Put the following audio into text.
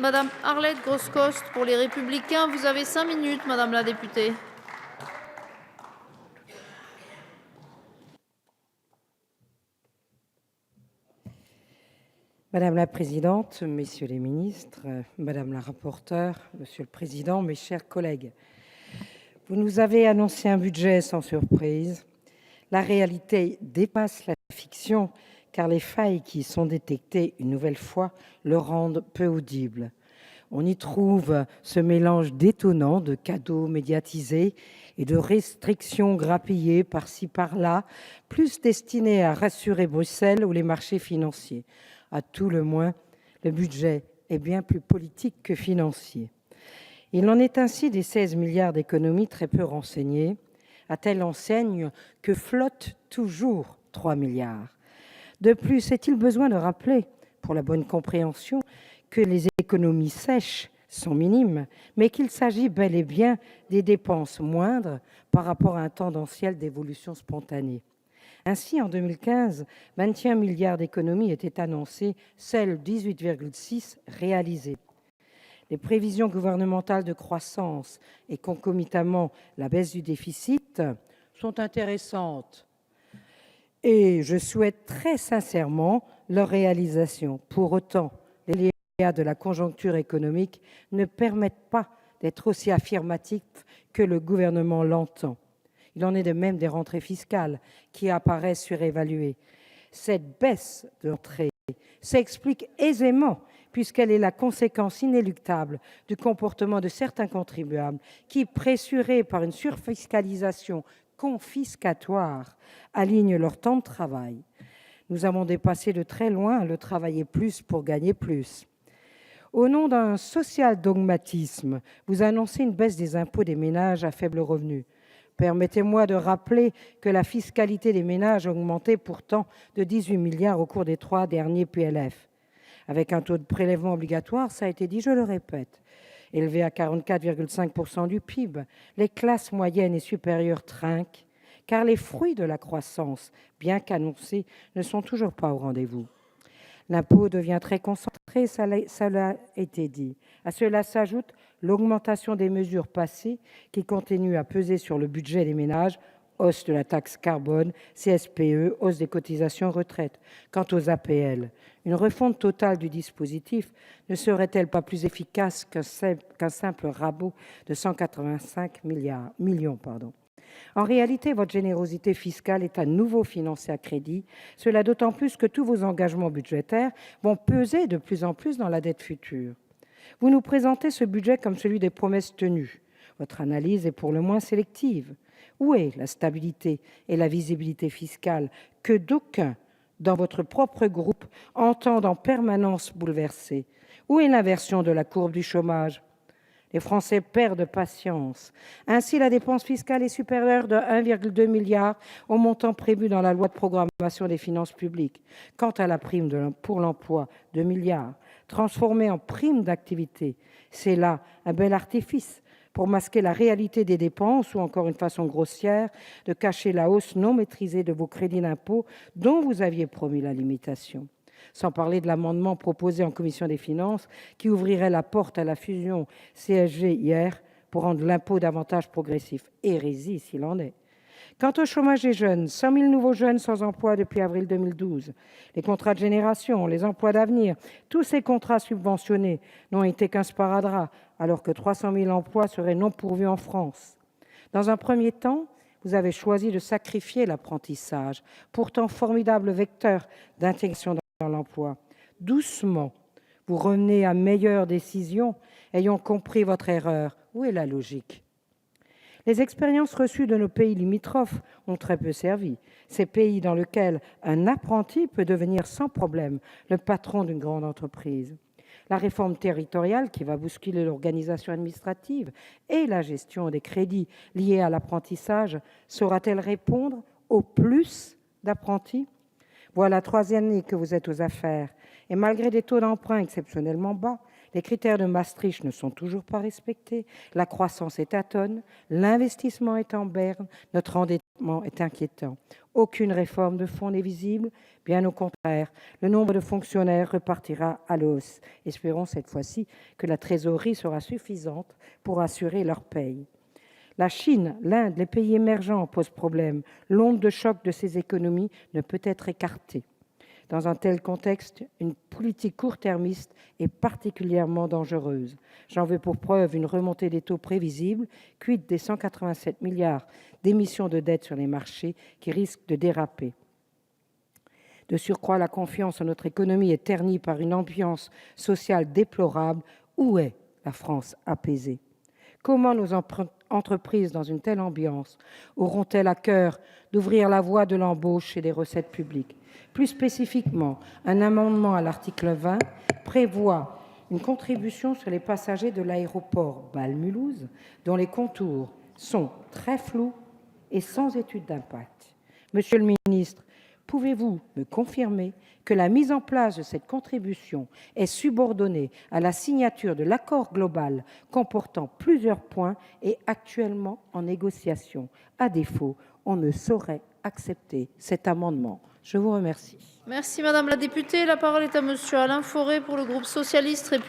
Madame Arlette Groscoste pour les Républicains, vous avez 5 minutes, madame la députée. Madame la présidente, messieurs les ministres, madame la rapporteure, monsieur le président, mes chers collègues, vous nous avez annoncé un budget sans surprise. La réalité dépasse la fiction, car les failles qui y sont détectées une nouvelle fois le rendent peu audible. On y trouve ce mélange détonnant de cadeaux médiatisés et de restrictions grappillées par-ci par-là, plus destinées à rassurer Bruxelles ou les marchés financiers. À tout le moins, le budget est bien plus politique que financier. Il en est ainsi des 16 milliards d'économies très peu renseignées, à telle enseigne que flottent toujours 3 milliards. De plus, est-il besoin de rappeler, pour la bonne compréhension, que les économies sèches sont minimes, mais qu'il s'agit bel et bien des dépenses moindres par rapport à un tendanciel d'évolution spontanée. Ainsi, en 2015, 21 milliards d'économies étaient annoncées, seuls 18,6 réalisés. Les prévisions gouvernementales de croissance et concomitamment la baisse du déficit sont intéressantes et je souhaite très sincèrement leur réalisation. Pour autant, les aléas de la conjoncture économique ne permettent pas d'être aussi affirmatifs que le gouvernement l'entend. Il en est de même des rentrées fiscales qui apparaissent surévaluées. Cette baisse de rentrées s'explique aisément puisqu'elle est la conséquence inéluctable du comportement de certains contribuables qui, pressurés par une surfiscalisation confiscatoire, alignent leur temps de travail. Nous avons dépassé de très loin le travailler plus pour gagner plus. Au nom d'un social dogmatisme, vous annoncez une baisse des impôts des ménages à faible revenu. Permettez-moi de rappeler que la fiscalité des ménages a augmenté pourtant de 18 milliards au cours des 3 derniers PLF. Avec un taux de prélèvement obligatoire, ça a été dit, je le répète, élevé à 44,5% du PIB, les classes moyennes et supérieures trinquent, car les fruits de la croissance, bien qu'annoncés, ne sont toujours pas au rendez-vous. L'impôt devient très concentré, ça l'a été dit. À cela s'ajoute l'augmentation des mesures passées qui continuent à peser sur le budget des ménages, hausse de la taxe carbone, CSPE, hausse des cotisations retraite. Quant aux APL, une refonte totale du dispositif ne serait-elle pas plus efficace qu'un simple rabot de 185 millions En réalité, votre générosité fiscale est à nouveau financée à crédit, cela d'autant plus que tous vos engagements budgétaires vont peser de plus en plus dans la dette future. Vous nous présentez ce budget comme celui des promesses tenues. Votre analyse est pour le moins sélective. Où est la stabilité et la visibilité fiscale que d'aucuns, dans votre propre groupe, entendent en permanence bouleverser? Où est l'inversion de la courbe du chômage? Les Français perdent patience. Ainsi, la dépense fiscale est supérieure de 1,2 milliard au montant prévu dans la loi de programmation des finances publiques. Quant à la prime pour l'emploi, 2 milliards, transformée en prime d'activité, c'est là un bel artifice pour masquer la réalité des dépenses ou encore une façon grossière de cacher la hausse non maîtrisée de vos crédits d'impôt dont vous aviez promis la limitation. Sans parler de l'amendement proposé en commission des finances qui ouvrirait la porte à la fusion CSG-IR pour rendre l'impôt davantage progressif. Hérésie s'il en est. Quant au chômage des jeunes, 100 000 nouveaux jeunes sans emploi depuis avril 2012. Les contrats de génération, les emplois d'avenir, tous ces contrats subventionnés n'ont été qu'un sparadrap, alors que 300 000 emplois seraient non pourvus en France. Dans un premier temps, vous avez choisi de sacrifier l'apprentissage, pourtant formidable vecteur d'intégration dans l'emploi. Doucement, vous revenez à meilleure décision, ayant compris votre erreur. Où est la logique ? Les expériences reçues de nos pays limitrophes ont très peu servi. Ces pays dans lesquels un apprenti peut devenir sans problème le patron d'une grande entreprise. La réforme territoriale qui va bousculer l'organisation administrative et la gestion des crédits liés à l'apprentissage saura-t-elle répondre au plus d'apprentis ? Voilà la 3e année que vous êtes aux affaires. Et malgré des taux d'emprunt exceptionnellement bas, les critères de Maastricht ne sont toujours pas respectés, la croissance est atone, l'investissement est en berne, notre endettement développement est inquiétant. Aucune réforme de fond n'est visible, bien au contraire. Le nombre de fonctionnaires repartira à la hausse. Espérons cette fois-ci que la trésorerie sera suffisante pour assurer leur paye. La Chine, l'Inde, les pays émergents posent problème. L'onde de choc de ces économies ne peut être écartée. Dans un tel contexte, une politique court-termiste est particulièrement dangereuse. J'en veux pour preuve une remontée des taux prévisibles, quid des 187 milliards d'émissions de dette sur les marchés qui risquent de déraper. De surcroît, la confiance en notre économie est ternie par une ambiance sociale déplorable. Où est la France apaisée ? Comment nos entreprises, dans une telle ambiance, auront-elles à cœur d'ouvrir la voie de l'embauche et des recettes publiques ? Plus spécifiquement, un amendement à l'article 20 prévoit une contribution sur les passagers de l'aéroport Bâle-Mulhouse, dont les contours sont très flous et sans étude d'impact. Monsieur le ministre, pouvez-vous me confirmer que la mise en place de cette contribution est subordonnée à la signature de l'accord global comportant plusieurs points et actuellement en négociation ? À défaut, on ne saurait accepter cet amendement. Je vous remercie. Merci, madame la députée. La parole est à monsieur Alain Fauré pour le groupe socialiste républicain.